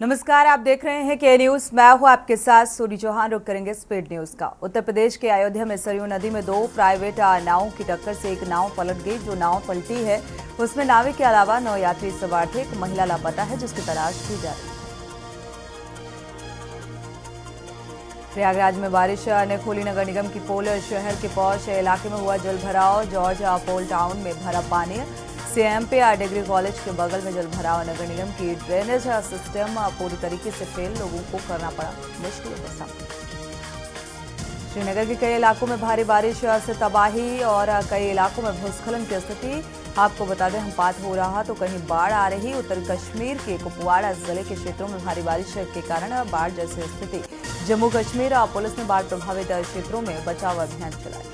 नमस्कार, आप देख रहे हैं के न्यूज। मैं हूं आपके साथ सूरी चौहान। रुक करेंगे स्पीड न्यूज का। उत्तर प्रदेश के अयोध्या में सरयू नदी में दो प्राइवेट नावों की टक्कर से एक नाव पलट गई। जो नाव पलटी है उसमें नाविक के अलावा 9 यात्री सवार थे। एक महिला लापता है जिसकी तलाश की जा रही है। प्रयागराज में बारिश ने खोली नगर निगम की पोल। शहर के पौष इलाके में हुआ जल भराव। जॉर्ज पोल टाउन में भरा पानी। CMP डिग्री कॉलेज के बगल में जल भराव। नगर निगम की ड्रेनेज सिस्टम पूरी तरीके से फेल। लोगों को करना पड़ा मुश्किलों का सामना। श्रीनगर के कई इलाकों में भारी बारिश से तबाही और कई इलाकों में भूस्खलन की स्थिति। आपको बता दें, हिमपात हो रहा तो कहीं बाढ़ आ रही। उत्तर कश्मीर के कुपवाड़ा जिले के क्षेत्रों में भारी बारिश के कारण बाढ़ जैसी स्थिति। जम्मू कश्मीर पुलिस ने बाढ़ प्रभावित क्षेत्रों में बचाव अभियान चलाया।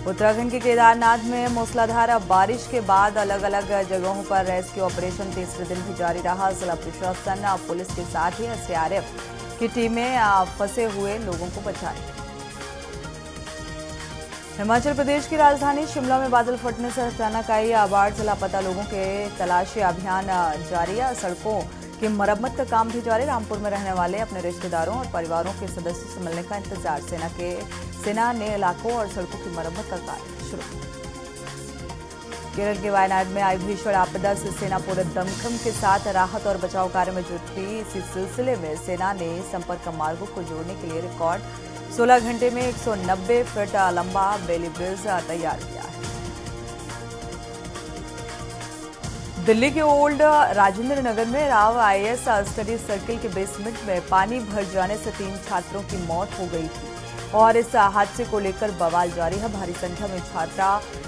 उत्तराखंड के केदारनाथ में मूसलाधार बारिश के बाद अलग अलग जगहों पर रेस्क्यू ऑपरेशन तीसरे दिन भी जारी रहा। जिला प्रशासन पुलिस के साथ ही SDRF की टीमें फंसे हुए लोगों को बचाई। हिमाचल प्रदेश की राजधानी शिमला में बादल फटने से अचानक आई बाढ़ से लापता लोगों के तलाशी अभियान जारी है। सड़कों की मरम्मत का काम भी जारी। रामपुर में रहने वाले अपने रिश्तेदारों और परिवारों के सदस्यों से मिलने का इंतजार। सेना ने इलाकों और सड़कों की मरम्मत का कार्य शुरू किया। केरल के वायनाड में आई भीषण आपदा से सेना पूरे दमखम के साथ राहत और बचाव कार्य में जुटी। इसी सिलसिले में सेना ने संपर्क मार्गों को जोड़ने के लिए रिकॉर्ड 16 घंटे में 190 फीट लंबा बेली ब्रिज तैयार किया है। दिल्ली के ओल्ड राजेंद्र नगर में राव IAS स्टडी सर्किल के बेसमेंट में पानी भर जाने से 3 छात्रों की मौत हो गई थी और इस हादसे को लेकर बवाल जारी है। भारी संख्या में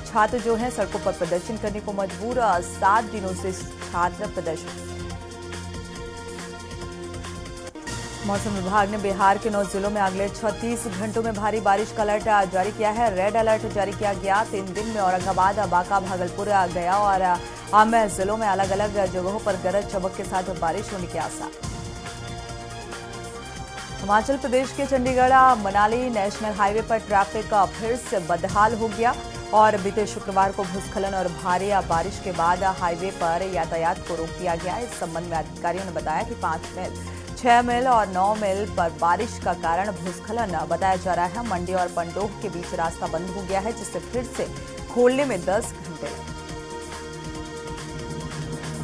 छात्र जो हैं सड़कों पर प्रदर्शन करने को मजबूर। 7 दिनों से छात्र प्रदर्शन। मौसम विभाग ने बिहार के 9 जिलों में अगले 36 घंटों में भारी बारिश का अलर्ट जारी किया है। रेड अलर्ट जारी किया गया। 3 दिन में औरंगाबाद, बांका, भागलपुर, गया और अन्य जिलों में अलग अलग जगहों पर गरज चमक के साथ बारिश होने के आसार। हिमाचल प्रदेश के चंडीगढ़ मनाली नेशनल हाईवे पर ट्रैफिक फिर से बदहाल हो गया और बीते शुक्रवार को भूस्खलन और भारी बारिश के बाद हाईवे पर यातायात को रोक दिया गया। इस संबंध में अधिकारियों ने बताया कि 5 मील, 6 मील और 9 मील पर बारिश का कारण भूस्खलन बताया जा रहा है। मंडी और पंडोह के बीच रास्ता बंद हो गया है जिससे फिर से खोलने में 10 घंटे लगे।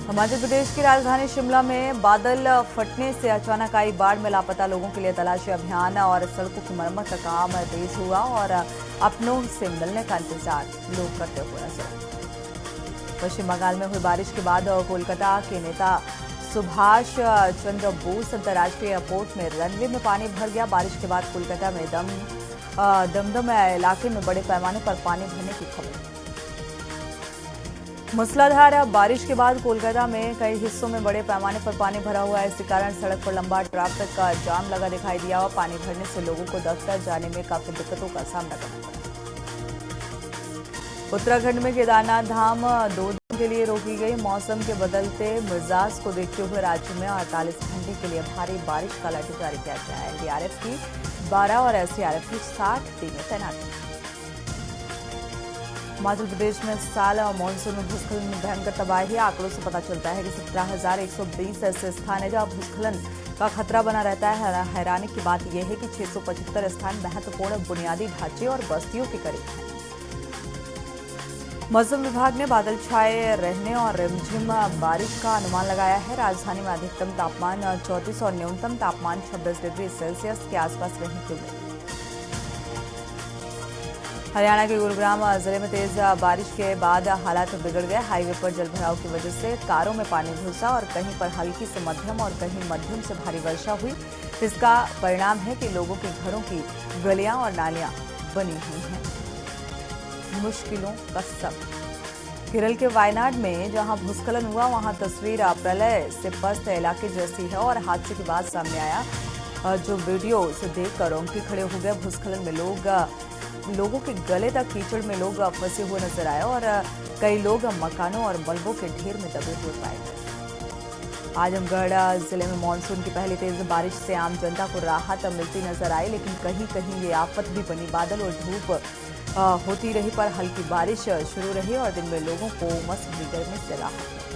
हिमाचल प्रदेश की राजधानी शिमला में बादल फटने से अचानक आई बाढ़ में लापता लोगों के लिए तलाशी अभियान और सड़कों की मरम्मत का काम तेज हुआ और अपनों से मिलने का इंतजार लोग करते हुए नजर आए। पश्चिम बंगाल में हुई बारिश के बाद कोलकाता के नेता सुभाष चंद्र बोस अंतर्राष्ट्रीय एयरपोर्ट में रनवे में पानी भर गया। बारिश के बाद कोलकाता में दमदम इलाके में बड़े पैमाने पर पानी भरने की खबर। मूसलाधार बारिश के बाद कोलकाता में कई हिस्सों में बड़े पैमाने पर पानी भरा हुआ है। इसी कारण सड़क पर लंबा ट्रैफिक का जाम लगा दिखाई दिया और पानी भरने से लोगों को दफ्तर जाने में काफी दिक्कतों का सामना करना पड़ा। उत्तराखंड में केदारनाथ धाम 2 दिन के लिए रोकी गई। मौसम के बदलते मिजाज को देखते हुए राज्य में 48 घंटे के लिए भारी बारिश का अलर्ट जारी किया गया है। NDRF की 12 और SDRF की 60 टीमें तैनात हैं। हिमाचल प्रदेश में इस साल मानसून में भूस्खलन में भयंकर तबाही। आंकड़ों से पता चलता है कि 17,120 ऐसे स्थान है जहां भूस्खलन का खतरा बना रहता है। हैरानी की बात यह है कि 675 स्थान महत्वपूर्ण बुनियादी ढांचे और बस्तियों के करीब हैं। मौसम विभाग ने बादल छाए रहने और रिमझिम बारिश का अनुमान लगाया है। राजधानी में अधिकतम तापमान 34 और न्यूनतम तापमान 26 डिग्री सेल्सियस के आसपास रहने की उम्मीद। हरियाणा के गुरुग्राम जिले में तेज बारिश के बाद हालात बिगड़ गए। हाईवे पर जलभराव की वजह से कारों में पानी घुसा और कहीं पर हल्की से मध्यम और कहीं मध्यम से भारी वर्षा हुई। इसका परिणाम है कि लोगों के घरों की गलियां और नालियां बनी हुई हैं। मुश्किलों का सब। केरल के वायनाड में जहां भूस्खलन हुआ वहां तस्वीर प्रलय से पस्त इलाके जैसी है और हादसे के बाद सामने आया जो वीडियो से देखकर रोंगटे खड़े हो गए। भूस्खलन में लोगों के गले तक कीचड़ में लोग फंसे हुए नजर आए और कई लोग मकानों और मलबों के ढेर में दबे हुए पाए गए। आजमगढ़ जिले में मानसून की पहली तेज बारिश से आम जनता को राहत मिलती नजर आई, लेकिन कहीं कहीं ये आफत भी बनी। बादल और धूप होती रही पर हल्की बारिश शुरू रही और दिन में लोगों को उमस भरी गर्मी से राहत मिली।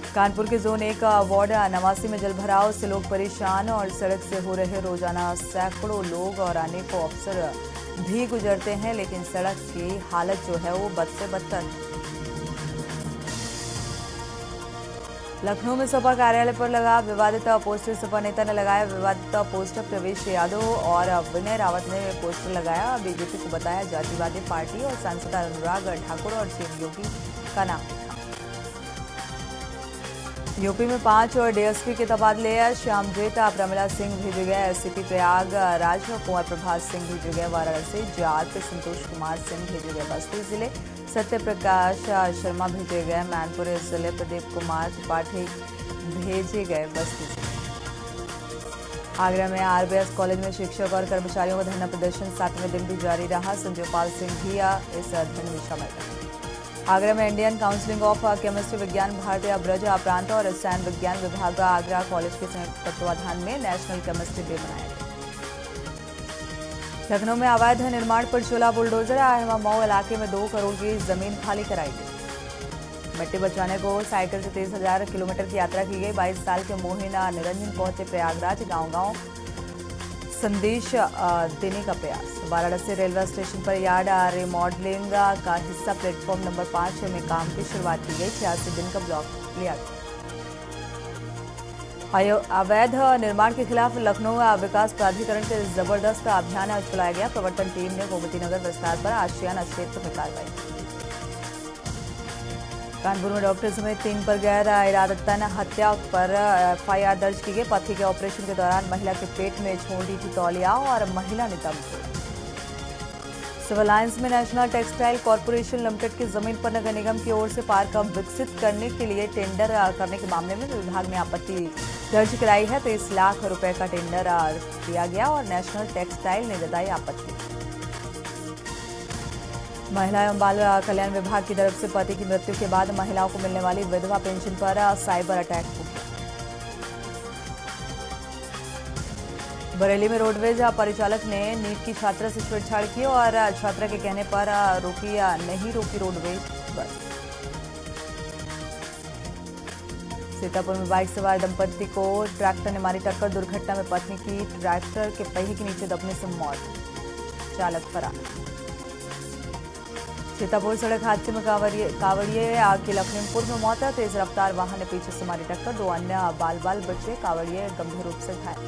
कानपुर के जोन 1 वार्ड नवासी में जलभराव से लोग परेशान और सड़क से हो रहे रोजाना सैकड़ों लोग और अनेकों अफसर भी गुजरते हैं, लेकिन सड़क की हालत जो है वो बद से बदतर है। लखनऊ में सपा कार्यालय पर लगा विवादित पोस्टर। सपा नेता ने लगाया विवादित पोस्टर। प्रवेश यादव और विनय रावत ने पोस्टर लगाया। बीजेपी को बताया जातिवादी पार्टी और सांसद अनुराग ठाकुर और सीएम योगी का नाम था। यूपी में 5 और डीएसपी के तबादले। श्यामजेत प्रमिला सिंह भेजे गए एससीपी प्रयागराज, कुंवर प्रभात सिंह भेजे गए वाराणसी, जेआरपी संतोष कुमार सिंह भेजे गए बस्ती जिले, सत्य प्रकाश शर्मा भेजे गए मैनपुर जिले, प्रदीप कुमार त्रिपाठी भेजे गए बस्ती जिले। आगरा में आरबीएस कॉलेज में शिक्षक और कर्मचारियों का धरना प्रदर्शन 7वें दिन भी जारी रहा। संजय पाल सिंह भी इस धरने में शामिल रहे। आगरा में इंडियन काउंसिलिंग ऑफ केमिस्ट्री विज्ञान भारतीय ब्रज प्रांत और रसायन विज्ञान विभाग आगरा कॉलेज के संयुक्त तत्वाधान में नेशनल केमिस्ट्री डे मनाया गया। लखनऊ में अवैध निर्माण पर चला बुलडोजर। आहमा मऊ इलाके में 2 करोड़ की जमीन खाली कराई गई। मिट्टी बचाने को साइकिल से 23,000 किलोमीटर की यात्रा की गई। 22 साल के मोहिन निरंजन पहुंचे प्रयागराज। गांव-गांव संदेश देने का प्रयास। वाराणसी रेलवे स्टेशन पर यार्ड रिमॉडलिंग का हिस्सा प्लेटफॉर्म नंबर 5 में काम की शुरुआत की गई। 86 दिन का ब्लॉक लिया गया। अवैध निर्माण के खिलाफ लखनऊ विकास प्राधिकरण के जबरदस्त अभियान चलाया गया। प्रवर्तन टीम ने गोमतीनगर विस्तार पर आशियाना क्षेत्र में कार्रवाई की। कानपुर में डॉक्टर समेत 3 पर गैर इरादतन हत्या पर एफआईआर दर्ज की गई। पति के ऑपरेशन के दौरान महिला के पेट में छोड़ दी थी तौलिया और महिला ने दम तोड़ा। सिविल लाइंस में नेशनल टेक्सटाइल कॉरपोरेशन लिमिटेड की जमीन पर नगर निगम की ओर से पार्क विकसित करने के लिए टेंडर करने के मामले में विभाग ने आपत्ति दर्ज कराई है। 23 लाख रुपए का टेंडर दिया गया और नेशनल टेक्सटाइल ने जताई आपत्ति। महिला एवं बाल कल्याण विभाग की तरफ से पति की मृत्यु के बाद महिलाओं को मिलने वाली विधवा पेंशन पर साइबर अटैक हो गया। बरेली में रोडवेज परिचालक ने नीट की छात्रा से छेड़छाड़ की और छात्रा के कहने पर नहीं रोकी रोडवेज बस। सीतापुर में बाइक सवार दंपति को ट्रैक्टर ने मारी टक्कर। दुर्घटना में पत्नी की ट्रैक्टर के पहिए के नीचे दबने से मौत, चालक फरार। सीतापुर सड़क हादसे में कावड़िए की लखीमपुर में मौत। तेज रफ्तार वाहन ने पीछे से मारी टक्कर। 2 अन्य बाल बचे। कावड़िए गंभीर रूप से घायल।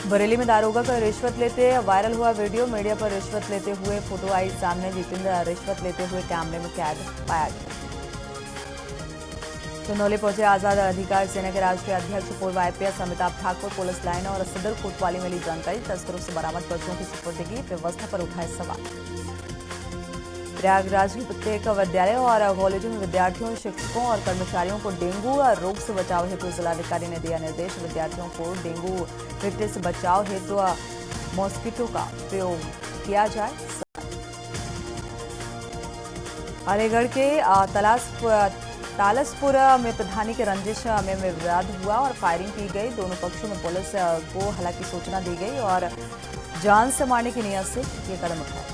बरेली में दारोगा का रिश्वत लेते वायरल हुआ वीडियो। मीडिया पर रिश्वत लेते हुए फोटो आई सामने। जितेंद्र रिश्वत लेते हुए कैमरे में कैद पाया गया। चंदौली पहुंचे आजाद अधिकार सेना के राष्ट्रीय अध्यक्ष पूर्व IPS Amitabh Thakur. Police line और सदर कोतवाली में ली जानकारी। तस्करों से बरामद बच्चों की सुपुर्दगी, व्यवस्था पर उठाए सवाल। प्रयागराज के प्रत्येक विद्यालय और कॉलेजों में विद्यार्थियों, शिक्षकों और कर्मचारियों को डेंगू रोग से बचाव हेतु जिलाधिकारी ने दिया निर्देश। विद्यार्थियों को डेंगू विक्टे से बचाव हेतु मॉस्किटो का प्रयोग किया जाए। अलीगढ़ के तालसपुर में प्रधानी के रंजिश में विवाद हुआ और फायरिंग की गई। दोनों पक्षों में पुलिस को हालांकि सूचना दी गई और जान से मारने की नियत से ये कदम उठाया।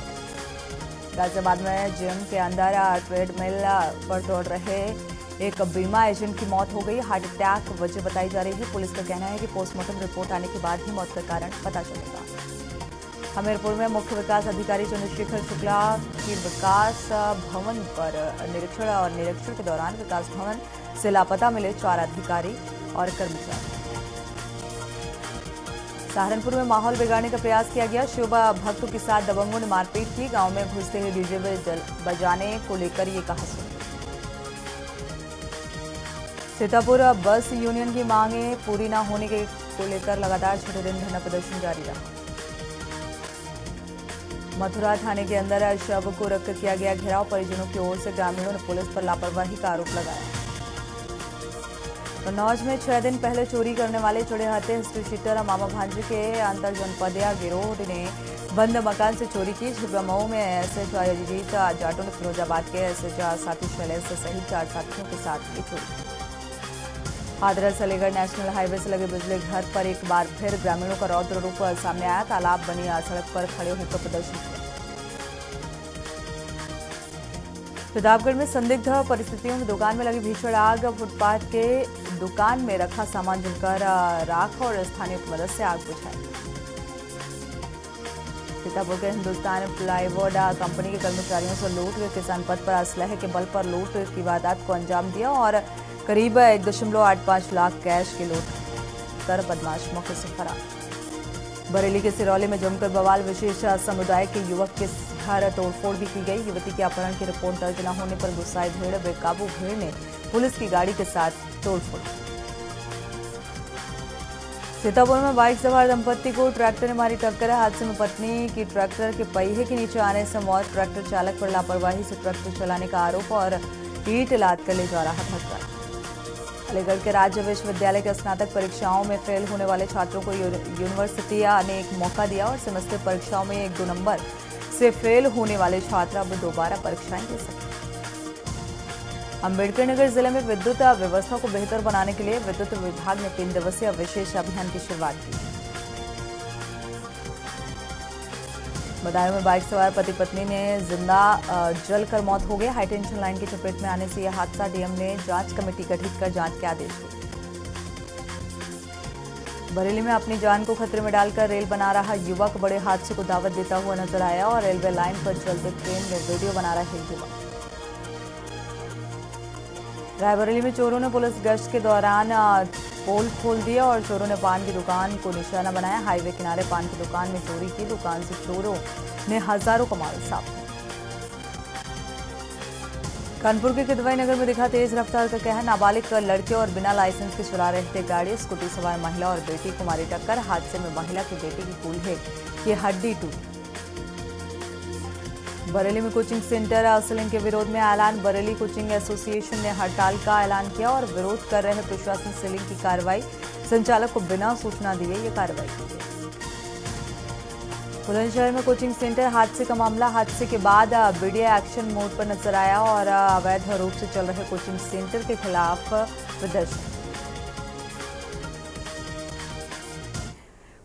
गाजियाबाद में जिम के अंदर ट्रेडमिल पर दौड़ रहे एक बीमा एजेंट की मौत हो गई। हार्ट अटैक वजह बताई जा रही है। पुलिस का कहना है कि पोस्टमार्टम रिपोर्ट आने के बाद ही मौत का कारण पता चलेगा। हमीरपुर में मुख्य विकास अधिकारी चंद्रशेखर शुक्ला की विकास भवन पर निरीक्षण के दौरान विकास भवन से लापता मिले 4 अधिकारी और कर्मचारी। सहारनपुर में माहौल बिगाड़ने का प्रयास किया गया। शिव भक्तों के साथ दबंगों ने मारपीट की। गांव में घुसते हुए डीजे बजाने को लेकर ये कहा सुनी। सीतापुर बस यूनियन की मांगे पूरी न होने को लेकर लगातार 6ठे दिन धरना प्रदर्शन जारी रहा। मथुरा थाने के अंदर शव को रखकर किया गया घेराव। परिजनों की ओर से ग्रामीणों ने पुलिस पर लापरवाही का आरोप लगाया। कन्नौज में 6 दिन पहले चोरी करने वाले चुड़ैहते हिस्ट्री शीटर मामा भांजे के अंतर जनपदीय गिरोह ने बंद मकान से चोरी की। छिबरामऊ में एसएच अजीत जाटों ने फिरोजाबाद के एसएच साथी शैलेश सहित 4 साथियों के साथ की चोरी। हाथरस अलीगढ़ नेशनल हाईवे से लगे बिजली घर पर एक बार फिर ग्रामीणों का रौद्र रूप सामने आया। तालाब बनी सड़क पर खड़े होकर प्रदर्शन किया। प्रतापगढ़ में संदिग्ध परिस्थितियों में दुकान में लगी भीषण आग। फुटपाथ के दुकान में रखा सामान जलकर राख और स्थानीय की मदद से आग बुझाई। सीतापुर के हिंदुस्तान प्लाईवुड कंपनी के कर्मचारियों से लूट। वे किसान पद पर असलहे के बल पर लूट की वारदात को अंजाम दिया और करीब 1.85 लाख कैश की लूट कर बदमाश मौके से फरार। बरेली के सिरौली में जमकर बवाल। विशेष समुदाय के युवक के घर तोड़फोड़ भी की गई। युवती के अपहरण की रिपोर्ट दर्ज न होने पर गुस्साई भीड़। बेकाबू भीड़ ने पुलिस की गाड़ी के साथ तोड़फोड़। सीतापुर में बाइक सवार दंपत्ति को ट्रैक्टर ने मारी टक्कर। हादसे में पत्नी की ट्रैक्टर के पहिए के नीचे आने से मौत। ट्रैक्टर चालक पर लापरवाही से ट्रैक्टर चलाने का आरोप और ईंट लाद कर ले जा रहा था। अलीगढ़ के राज्य विश्वविद्यालय के स्नातक परीक्षाओं में फेल होने वाले छात्रों को यूनिवर्सिटी ने एक मौका दिया और सेमेस्टर परीक्षाओं में 1-2 नंबर से फेल होने वाले छात्र अब दोबारा परीक्षाएं दे सकते। अम्बेडकर नगर जिले में विद्युत व्यवस्था को बेहतर बनाने के लिए विद्युत विभाग ने 3 दिवसीय विशेष अभियान की शुरुआत की। बदायूं में बाइक सवार पति पत्नी ने जिंदा जलकर मौत हो गई। हाईटेंशन लाइन की चपेट में आने से यह हादसा। डीएम ने जांच कमेटी गठित कर जांच के आदेश दिए। बरेली में अपनी जान को खतरे में डालकर रेल बना रहा युवक बड़े हादसे को दावत देता हुआ नजर आया और रेलवे लाइन पर चलते ट्रेन में वीडियो बना रहा युवक। रायबरेली में चोरों ने पुलिस गश्त के दौरान पोल खोल दिया और चोरों ने पान की दुकान को निशाना बनाया। हाईवे किनारे पान की दुकान में चोरी की। दुकान से चोरों ने हजारों का माल साफ किया। कानपुर के किदवई नगर में दिखा तेज रफ्तार का कहर। नाबालिग लड़के और बिना लाइसेंस के चला रहे थे गाड़ी। स्कूटी सवार महिला और बेटी को मारी टक्कर। हादसे में महिला की बेटी की कूल्हे की हड्डी टूटी। बरेली में कोचिंग सेंटर सीलिंग के विरोध में ऐलान। बरेली कोचिंग एसोसिएशन ने हड़ताल का ऐलान किया और विरोध कर रहे प्रशासन सीलिंग की कार्रवाई। संचालक को बिना सूचना दिए ये कार्रवाई की गई। बुलंदशहर में कोचिंग सेंटर हादसे का मामला। हादसे के बाद बीडीए एक्शन मोड पर नजर आया और अवैध रूप से चल रहे कोचिंग सेंटर के खिलाफ प्रदर्शन।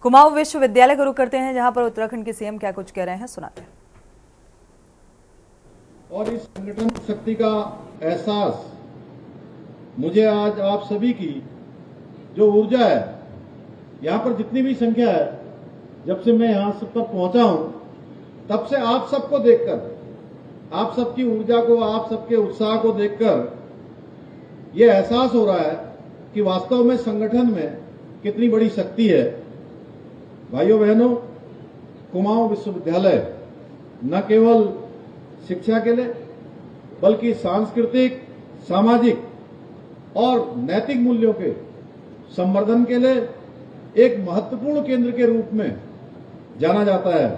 कुमाऊं विश्वविद्यालय को रुख करते हैं, जहां पर उत्तराखंड के सीएम क्या कुछ कह रहे हैं, सुनाते हैं। और इस संगठन शक्ति का एहसास मुझे आज आप सभी की जो ऊर्जा है, यहाँ पर जितनी भी संख्या है, जब से मैं यहाँ सब तक पहुंचा हूं तब से आप सबको देखकर, आप सबकी ऊर्जा को, आप सबके उत्साह को देखकर ये एहसास हो रहा है कि वास्तव में संगठन में कितनी बड़ी शक्ति है। भाइयों बहनों, कुमाऊं विश्वविद्यालय न केवल शिक्षा के लिए बल्कि सांस्कृतिक, सामाजिक और नैतिक मूल्यों के संवर्धन के लिए एक महत्वपूर्ण केंद्र के रूप में जाना जाता है।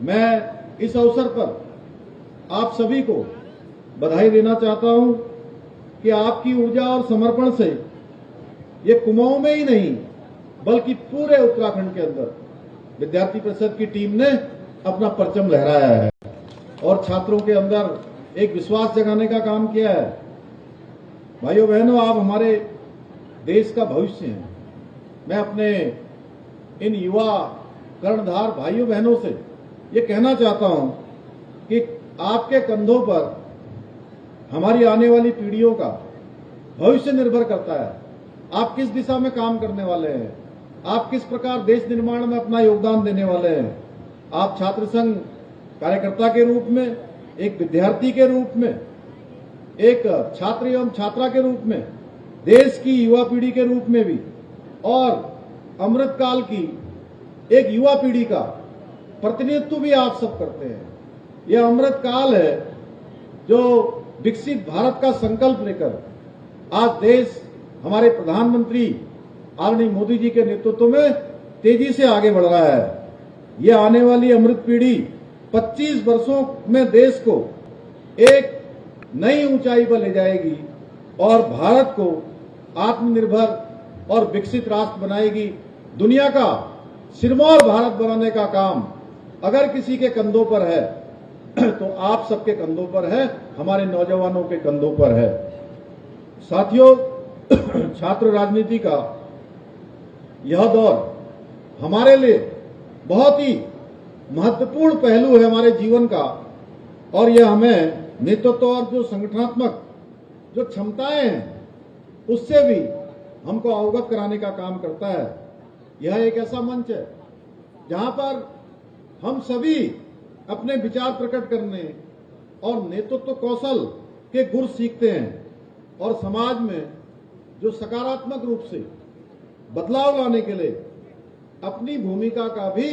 मैं इस अवसर पर आप सभी को बधाई देना चाहता हूं कि आपकी ऊर्जा और समर्पण से ये कुमाऊं में ही नहीं बल्कि पूरे उत्तराखंड के अंदर विद्यार्थी परिषद की टीम ने अपना परचम लहराया है और छात्रों के अंदर एक विश्वास जगाने का काम किया है। भाइयों बहनों, आप हमारे देश का भविष्य हैं। मैं अपने इन युवा कर्णधार भाइयों बहनों से ये कहना चाहता हूं कि आपके कंधों पर हमारी आने वाली पीढ़ियों का भविष्य निर्भर करता है। आप किस दिशा में काम करने वाले हैं, आप किस प्रकार देश निर्माण में अपना योगदान देने वाले हैं। आप छात्र संघ कार्यकर्ता के रूप में, एक विद्यार्थी के रूप में, एक छात्र एवं छात्रा के रूप में, देश की युवा पीढ़ी के रूप में भी और अमृतकाल की एक युवा पीढ़ी का प्रतिनिधित्व भी आप सब करते हैं। यह अमृतकाल है जो विकसित भारत का संकल्प लेकर आज देश हमारे प्रधानमंत्री आदरणीय मोदी जी के नेतृत्व में तेजी से आगे बढ़ रहा है। यह आने वाली अमृत पीढ़ी 25 वर्षों में देश को एक नई ऊंचाई पर ले जाएगी और भारत को आत्मनिर्भर और विकसित राष्ट्र बनाएगी। दुनिया का सिरमौर भारत बनाने का काम अगर किसी के कंधों पर है तो आप सबके कंधों पर है, हमारे नौजवानों के कंधों पर है। साथियों, छात्र राजनीति का यह दौर हमारे लिए बहुत ही महत्वपूर्ण पहलू है हमारे जीवन का और यह हमें नेतृत्व और जो संगठनात्मक जो क्षमताएं हैं उससे भी हमको अवगत कराने का काम करता है। यह एक ऐसा मंच है जहां पर हम सभी अपने विचार प्रकट करने और नेतृत्व कौशल के गुर सीखते हैं और समाज में जो सकारात्मक रूप से बदलाव लाने के लिए अपनी भूमिका का भी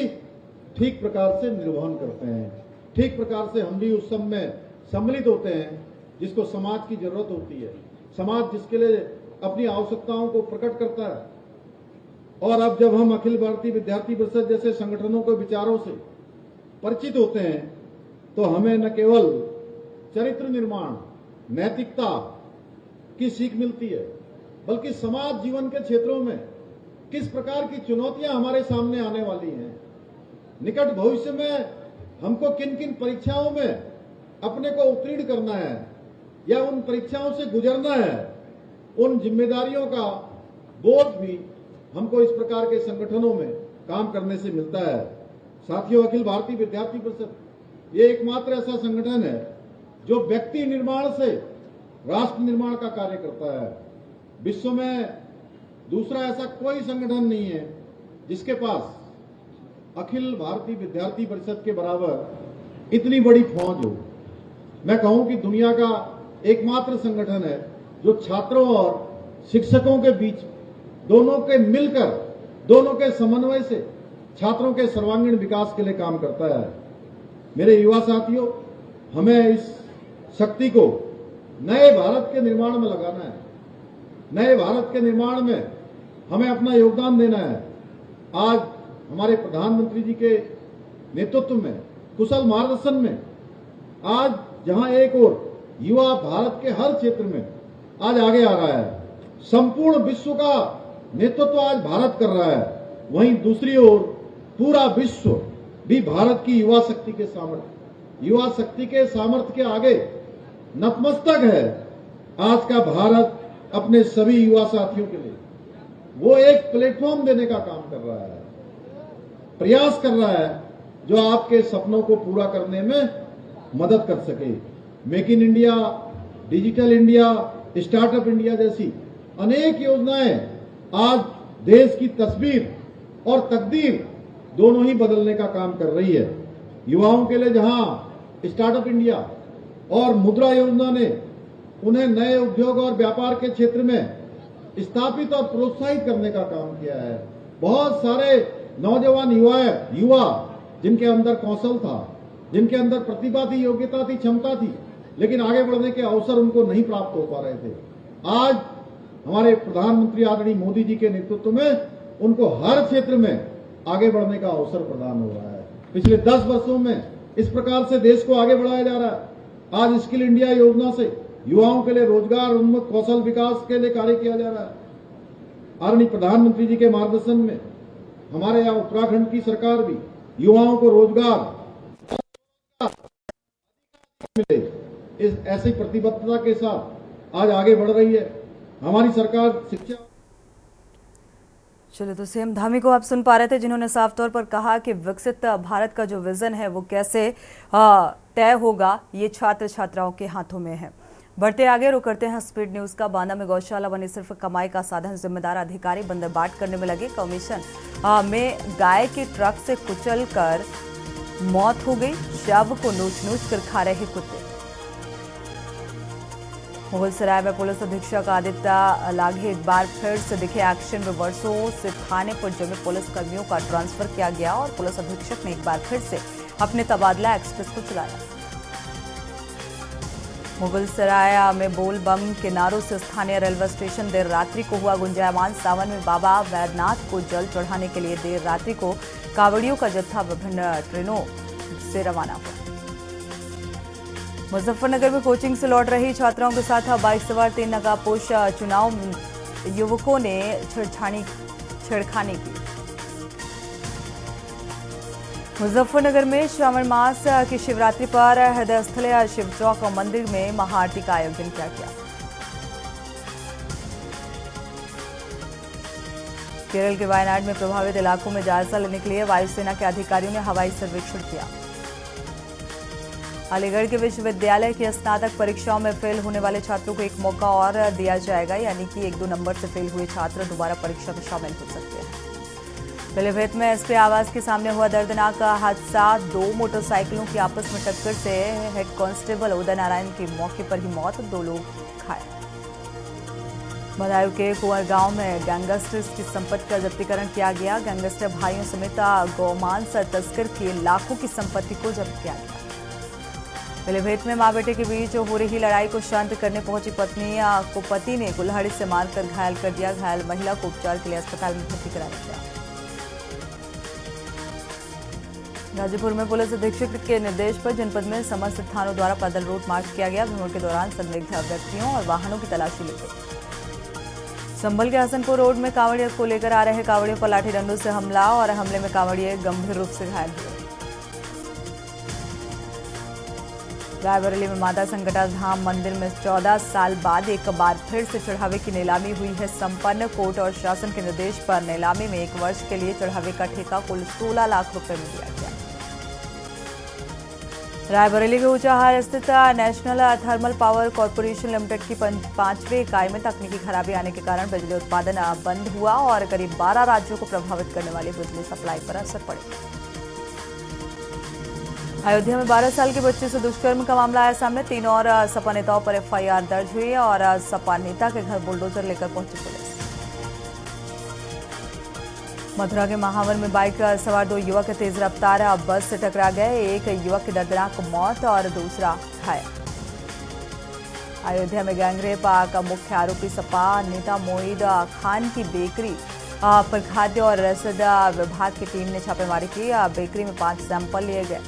ठीक प्रकार से निर्वहन करते हैं। ठीक प्रकार से हम भी उस सब में सम्मिलित होते हैं जिसको समाज की जरूरत होती है, समाज जिसके लिए अपनी आवश्यकताओं को प्रकट करता है। और अब जब हम अखिल भारतीय विद्यार्थी परिषद जैसे संगठनों के विचारों से परिचित होते हैं तो हमें न केवल चरित्र निर्माण, नैतिकता की सीख मिलती है, बल्कि समाज जीवन के क्षेत्रों में किस प्रकार की चुनौतियां हमारे सामने आने वाली हैं, निकट भविष्य में हमको किन किन परीक्षाओं में अपने को उत्तीर्ण करना है या उन परीक्षाओं से गुजरना है, उन जिम्मेदारियों का बोध भी हमको इस प्रकार के संगठनों में काम करने से मिलता है। साथियों, अखिल भारतीय विद्यार्थी परिषद ये एकमात्र ऐसा संगठन है जो व्यक्ति निर्माण से राष्ट्र निर्माण का कार्य करता है। विश्व में दूसरा ऐसा कोई संगठन नहीं है जिसके पास अखिल भारतीय विद्यार्थी परिषद के बराबर इतनी बड़ी फौज हो। मैं कहूं कि दुनिया का एकमात्र संगठन है जो छात्रों और शिक्षकों के बीच दोनों के मिलकर, दोनों के समन्वय से छात्रों के सर्वांगीण विकास के लिए काम करता है। मेरे युवा साथियों, हमें इस शक्ति को नए भारत के निर्माण में लगाना है। नए भारत के निर्माण में हमें अपना योगदान देना है। आज हमारे प्रधानमंत्री जी के नेतृत्व में, कुशल मार्गदर्शन में, आज जहां एक ओर युवा भारत के हर क्षेत्र में आज आगे आ रहा है, संपूर्ण विश्व का नेतृत्व आज भारत कर रहा है, वहीं दूसरी ओर पूरा विश्व भी भारत की युवा शक्ति के सामर्थ्य के आगे नतमस्तक है। आज का भारत अपने सभी युवा साथियों के लिए वो एक प्लेटफॉर्म देने का काम कर रहा है, प्रयास कर रहा है जो आपके सपनों को पूरा करने में मदद कर सके। Make in India, digital India, startup India जैसी अनेक योजनाएं आज देश की तस्वीर और तकदीर दोनों ही बदलने का काम कर रही है। युवाओं के लिए जहां स्टार्टअप इंडिया और मुद्रा योजना ने उन्हें नए उद्योग और व्यापार के क्षेत्र में स्थापित और प्रोत्साहित करने का काम किया है। बहुत सारे नौजवान युवा जिनके अंदर कौशल था, जिनके अंदर प्रतिभा थी, योग्यता थी, क्षमता थी, लेकिन आगे बढ़ने के अवसर उनको नहीं प्राप्त हो पा रहे थे, आज हमारे प्रधानमंत्री आदरणीय मोदी जी के नेतृत्व में उनको हर क्षेत्र में आगे बढ़ने का अवसर प्रदान हो रहा है। पिछले 10 वर्षों में इस प्रकार से देश को आगे बढ़ाया जा रहा है। आज स्किल इंडिया योजना से युवाओं के लिए रोजगार उन्मुख कौशल विकास के लिए कार्य किया जा रहा है। आदरणीय प्रधानमंत्री जी के मार्गदर्शन में हमारे यहाँ उत्तराखंड की सरकार भी युवाओं को रोजगार मिले, इस ऐसी प्रतिबद्धता के साथ आज आगे बढ़ रही है हमारी सरकार। शिक्षा चलिए, तो सीएम धामी को आप सुन पा रहे थे जिन्होंने साफ तौर पर कहा कि विकसित भारत का जो विजन है वो कैसे तय होगा, ये छात्र छात्राओं के हाथों में है। बढ़ते आगे, रुक करते हैं स्पीड न्यूज का। बांदा में गौशाला बनी सिर्फ कमाई का साधन, जिम्मेदार अधिकारी बंदरबाट करने में लगे। कमीशन में गाय के ट्रक से कुचल कर मौत हो गई, शव को नोच नोच कर खा रहे कुत्ते। मुगलसराय में पुलिस अधीक्षक आदित्य लाघे एक बार फिर से दिखे एक्शन में। वर्षों से थाने पर जमे पुलिस कर्मियों का ट्रांसफर किया गया और पुलिस अधीक्षक ने एक बार फिर से अपने तबादला एक्सप्रेस को चलाया। मुगलसराय में बोल बम के नारों से स्थानीय रेलवे स्टेशन देर रात्रि को हुआ गुंजायमान। सावन में बाबा वैद्यनाथ को जल चढ़ाने के लिए देर रात्रि को कावड़ियों का जत्था विभिन्न ट्रेनों से रवाना हुआ। मुजफ्फरनगर में कोचिंग से लौट रही छात्राओं के साथ बाइक सवार 3 नकाबपोश चुनाव युवकों ने छेड़खानी की। मुजफ्फरनगर में श्रावण मास की शिवरात्रि पर हृदय स्थल शिव चौक मंदिर में महाआरती का आयोजन किया गया। केरल के वायनाड में प्रभावित इलाकों में जायजा लेने के लिए वायुसेना के अधिकारियों ने हवाई सर्वेक्षण किया। अलीगढ़ के विश्वविद्यालय की स्नातक परीक्षाओं में फेल होने वाले छात्रों को एक मौका और दिया जाएगा, यानी कि 1-2 नंबर से फेल हुए छात्र दोबारा परीक्षा में शामिल हो सकते हैं। पीलीभीत में एसपी आवास के सामने हुआ दर्दनाक हादसा। 2 मोटरसाइकिलों की आपस में टक्कर से हेड कांस्टेबल उदय नारायण की मौके पर ही मौत, 2 लोग घायल। बदायूं के कुंवर गांव में गैंगस्टर्स की संपत्ति का जब्तीकरण किया गया। गैंगस्टर भाइयों समेत गौमांस तस्कर की लाखों की संपत्ति को जब्त किया गया। पीलीभीत में मां बेटे के बीच हो रही लड़ाई को शांत करने पहुंची पत्नी को पति ने कुल्हाड़ी से मारकर घायल कर दिया। घायल महिला को उपचार के लिए अस्पताल में भर्ती कराया गया। गाजीपुर में पुलिस अधीक्षक के निर्देश पर जनपद में समस्त थानों द्वारा पैदल रूट मार्च किया गया। भ्रमण के दौरान संदिग्ध व्यक्तियों और वाहनों की तलाशी ली गई। संभल के हसनपुर रोड में कांवड़िया को लेकर आ रहे कांवड़ियों पर लाठी डंडों से हमला और हमले में कांवड़िये गंभीर रूप से घायल हुए। रायबरेली में माता संकटा धाम मंदिर में 14 साल बाद एक बार फिर से चढ़ावे की नीलामी हुई है संपन्न। कोर्ट और शासन के निर्देश पर नीलामी में 1 वर्ष के लिए चढ़ावे का ठेका कुल 16 लाख रुपए में दिया गया। रायबरेली के ऊंचाहार स्थित national thermal power corporation limited की 5वीं इकाई में तकनीकी खराबी आने के कारण बिजली उत्पादन बंद हुआ और करीब 12 राज्यों को प्रभावित करने वाली बिजली सप्लाई पर असर पड़ेगा। अयोध्या में 12 साल के बच्चे से दुष्कर्म का मामला आया सामने। 3 और सपा नेताओं पर एफआईआर दर्ज हुई और सपा नेता के घर बुलडोजर लेकर पहुंची पुलिस। मथुरा के महावर में बाइक सवार 2 युवक तेज रफ्तार बस से टकरा गए। एक युवक की दर्दनाक मौत और दूसरा घायल। अयोध्या में गैंगरेप का मुख्य आरोपी सपा नेता मोईद खान की बेकरी पर खाद्य और रसद विभाग की टीम ने छापेमारी की। बेकरी में 5 सैंपल लिए गए।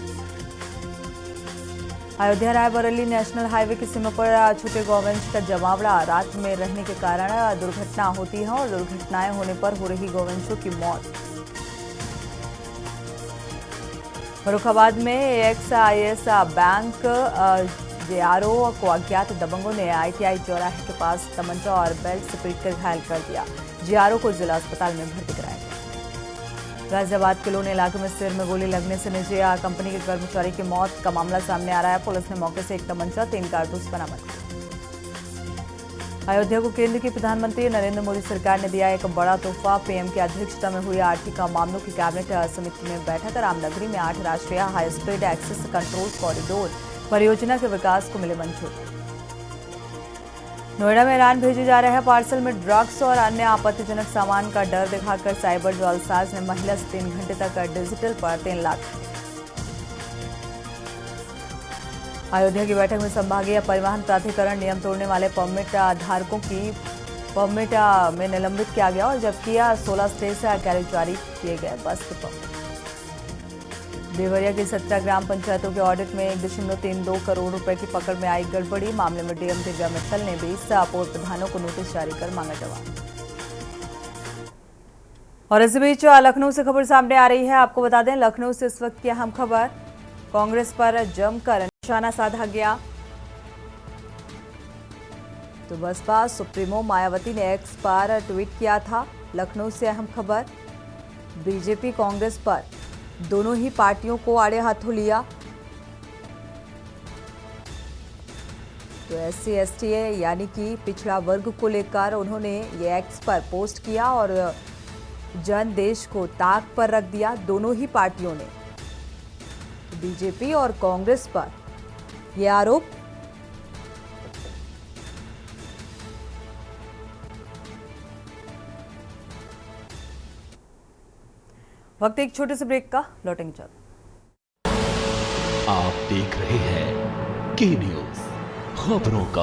अयोध्या रायबरेली नेशनल हाईवे की सीमा पर छूटे गौवंश का जमावड़ा। रात में रहने के कारण दुर्घटना होती है और दुर्घटनाएं होने पर हो रही गौवंशों की मौत। फर्रुखाबाद में एक्स-आईएएस बैंक जेआरओ को अज्ञात दबंगों ने आईटीआई चौराहे के पास तमंचा और बेल्ट से पीटकर घायल कर दिया। जेआरओ को जिला अस्पताल में भर्ती कराया गया। गाजियाबाद के लोन इलाके में सिर में गोली लगने से निजी कंपनी के कर्मचारी की मौत का मामला सामने आ रहा है। पुलिस ने मौके से 1 तमंचा 3 कारतूस बरामद किए। अयोध्या को केंद्र की प्रधानमंत्री नरेंद्र मोदी सरकार ने दिया एक बड़ा तोहफा। पीएम की अध्यक्षता में हुई आर्थिक मामलों की कैबिनेट समिति में बैठक। रामनगरी में 8 राष्ट्रीय high speed access control corridor परियोजना के विकास को मिले मंजूरी। नोएडा में ईरान भेजे जा रहे पार्सल में ड्रग्स और अन्य आपत्तिजनक सामान का डर दिखाकर साइबर जालसाज ने महिला से 3 घंटे तक डिजिटल पर 3 लाख। अयोध्या की बैठक में संभागीय परिवहन प्राधिकरण नियम तोड़ने वाले परमिट धारकों की परमिट में निलंबित किया गया और जबकि 16 स्टे से कैरेज जारी किए गए बस के परमिट। देवरिया की 17 ग्राम पंचायतों के ऑडिट में 1.32 करोड़ रुपए की पकड़ में आई गड़बड़ी। मामले में डीएम दिव्या मित्तल ने 20 पूर्व प्रधानों को नोटिस जारी कर मांगा जवाब। और इस बीच लखनऊ से खबर सामने आ रही है। आपको बता दें, लखनऊ से इस वक्त की अहम खबर। कांग्रेस पर जमकर निशाना साधा गया। तो बसपा सुप्रीमो मायावती ने एक्स पर ट्वीट किया था। लखनऊ से अहम खबर। बीजेपी कांग्रेस पर दोनों ही पार्टियों को आड़े हाथों लिया। तो SC/ST यानी कि पिछड़ा वर्ग को लेकर उन्होंने ये एक्स पर पोस्ट किया और जन देश को ताक पर रख दिया। दोनों ही पार्टियों ने बीजेपी और कांग्रेस पर यह आरोप। वक्त एक छोटे से ब्रेक का, लौटेंगे जल्द। आप देख रहे हैं के न्यूज़, खबरों का